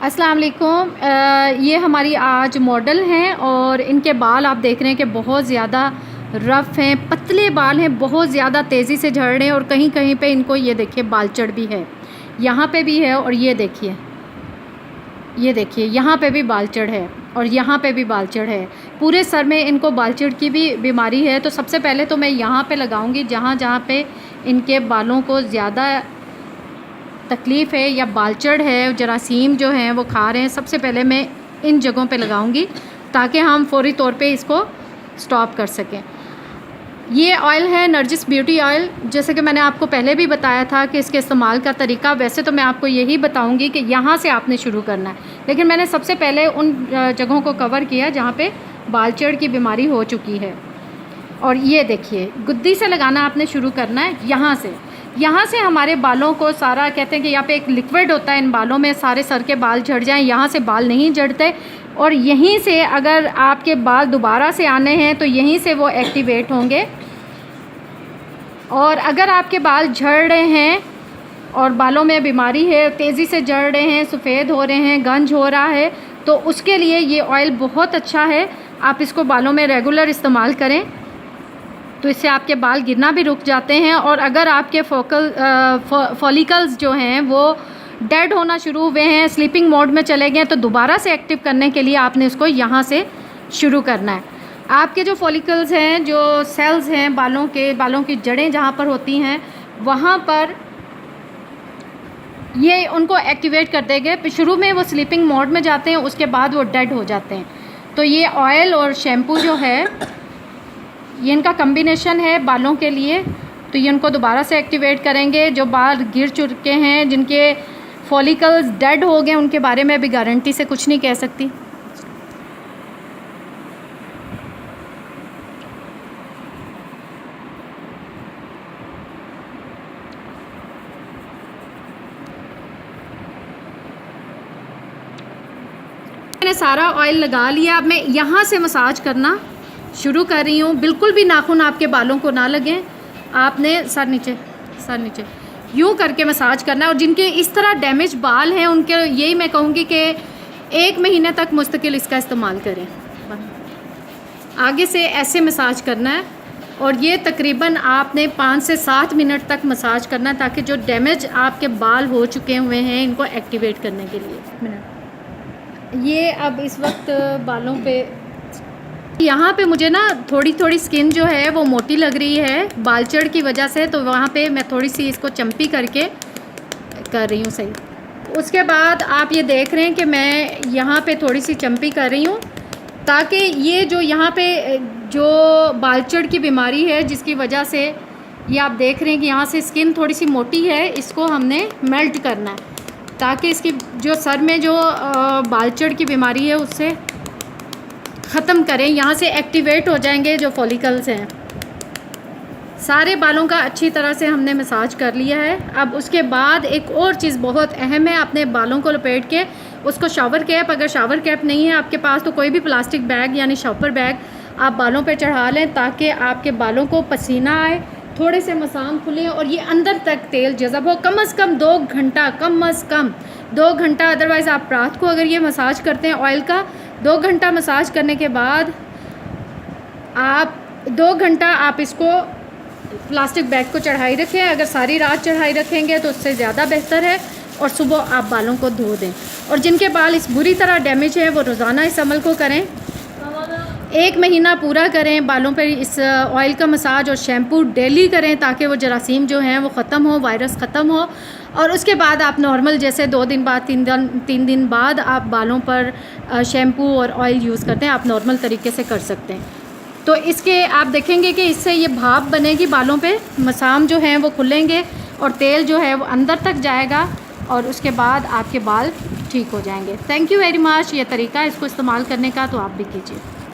अस्सलाम वालेकुम। ये हमारी आज मॉडल हैं और इनके बाल आप देख रहे हैं कि बहुत ज़्यादा रफ़ हैं, पतले बाल हैं, बहुत ज़्यादा तेज़ी से झड़ रहे हैं और कहीं कहीं पे इनको ये देखिए बालचड़ भी है, यहाँ पे भी है और ये देखिए यहाँ पे भी बालचड़ है और यहाँ पे भी बालचड़ है। पूरे सर में इनको बालचड़ की भी बीमारी है। तो सबसे पहले तो मैं यहाँ पे लगाऊंगी जहाँ जहाँ पे इनके बालों को ज़्यादा तकलीफ़ है या बालचड़ है, जरासीम जो हैं वो खा रहे हैं, सबसे पहले मैं इन जगहों पे लगाऊंगी ताकि हम फौरी तौर पे इसको स्टॉप कर सकें। ये ऑयल है नरगिस ब्यूटी ऑयल। जैसे कि मैंने आपको पहले भी बताया था कि इसके इस्तेमाल का तरीका, वैसे तो मैं आपको यही बताऊंगी कि यहाँ से आपने शुरू करना है, लेकिन मैंने सबसे पहले उन जगहों को कवर किया जहाँ पे बालचड़ की बीमारी हो चुकी है। और ये देखिए गुद्दी से लगाना आपने शुरू करना है। यहाँ से हमारे बालों को सारा, कहते हैं कि यहाँ पे एक लिक्विड होता है, इन बालों में सारे सर के बाल झड़ जाएं, यहाँ से बाल नहीं झड़ते। और यहीं से अगर आपके बाल दोबारा से आने हैं तो यहीं से वो एक्टिवेट होंगे। और अगर आपके बाल झड़ रहे हैं और बालों में बीमारी है, तेज़ी से झड़ रहे हैं, सफ़ेद हो रहे हैं, गंज हो रहा है, तो उसके लिए ये ऑयल बहुत अच्छा है। आप इसको बालों में रेगुलर इस्तेमाल करें तो इससे आपके बाल गिरना भी रुक जाते हैं। और अगर आपके फॉलिकल्स जो हैं वो डेड होना शुरू हुए हैं, स्लीपिंग मोड में चले गए, तो दोबारा से एक्टिव करने के लिए आपने इसको यहाँ से शुरू करना है। आपके जो फॉलिकल्स हैं, जो सेल्स हैं बालों की जड़ें जहाँ पर होती हैं, वहाँ पर ये उनको एक्टिवेट कर देंगे। शुरू में वो स्लीपिंग मोड में जाते हैं, उसके बाद वो डेड हो जाते हैं। तो ये ऑयल और शैम्पू जो है ये इनका कम्बिनेशन है बालों के लिए, तो ये उनको दोबारा से एक्टिवेट करेंगे। जो बाल गिर चुके हैं, जिनके फॉलिकल्स डेड हो गए, उनके बारे में अभी गारंटी से कुछ नहीं कह सकती। मैंने सारा ऑयल लगा लिया। अब मैं यहाँ से मसाज करना शुरू कर रही हूँ। बिल्कुल भी नाखून आपके बालों को ना लगें, आपने सर नीचे यूँ करके मसाज करना है। और जिनके इस तरह डैमेज बाल हैं उनके यही मैं कहूँगी कि 1 महीने तक मुस्तकिल इसका इस्तेमाल करें। आगे से ऐसे मसाज करना है और ये तकरीबन आपने 5 से 7 मिनट तक मसाज करना है ताकि जो डैमेज आपके बाल हो चुके हुए हैं इनको एक्टिवेट करने के लिए। ये अब इस वक्त बालों पे, यहाँ पे मुझे ना थोड़ी स्किन जो है वो मोटी लग रही है बालचड़ की वजह से, तो वहाँ पे मैं थोड़ी सी इसको चंपी करके कर रही हूँ सही। उसके बाद आप ये देख रहे हैं कि मैं यहाँ पे थोड़ी सी चंपी कर रही हूँ ताकि ये जो यहाँ पे जो बालचड़ की बीमारी है जिसकी वजह से ये आप देख रहे हैं कि यहाँ से स्किन थोड़ी सी मोटी है, इसको हमने मेल्ट करना है ताकि इसकी जो सर में जो बालचड़ की बीमारी है उससे ख़त्म करें। यहाँ से एक्टिवेट हो जाएंगे जो फॉलिकल्स हैं। सारे बालों का अच्छी तरह से हमने मसाज कर लिया है। अब उसके बाद एक और चीज़ बहुत अहम है, अपने बालों को लपेट के उसको शावर कैप, अगर शावर कैप नहीं है आपके पास तो कोई भी प्लास्टिक बैग यानी शावर बैग आप बालों पे चढ़ा लें ताकि आपके बालों को पसीना आए, थोड़े से मसाम खुले और ये अंदर तक तेल जज़ब हो। कम से कम 2 घंटा, कम से कम 2 घंटा। अदरवाइज़ आप रात को अगर ये मसाज करते हैं ऑयल का, 2 घंटा मसाज करने के बाद आप 2 घंटा आप इसको प्लास्टिक बैग को चढ़ाई रखें। अगर सारी रात चढ़ाई रखेंगे तो उससे ज़्यादा बेहतर है। और सुबह आप बालों को धो दें। और जिनके बाल इस बुरी तरह डैमेज है वो रोज़ाना इस अमल को करें, 1 महीना पूरा करें। बालों पर इस ऑयल का मसाज और शैम्पू डेली करें ताकि वो जरासीम जो हैं वो ख़त्म हो, वायरस ख़त्म हो। और उसके बाद आप नॉर्मल जैसे 2 दिन बाद 3 दिन बाद आप बालों पर शैम्पू और ऑयल यूज़ करते हैं, आप नॉर्मल तरीके से कर सकते हैं। तो इसके आप देखेंगे कि इससे ये भाप बनेगी बालों पे, मसाम जो हैं वो खुलेंगे और तेल जो है वो अंदर तक जाएगा और उसके बाद आपके बाल ठीक हो जाएंगे। Thank you very much. ये तरीका इसको इस्तेमाल करने का तो आप भी कीजिए।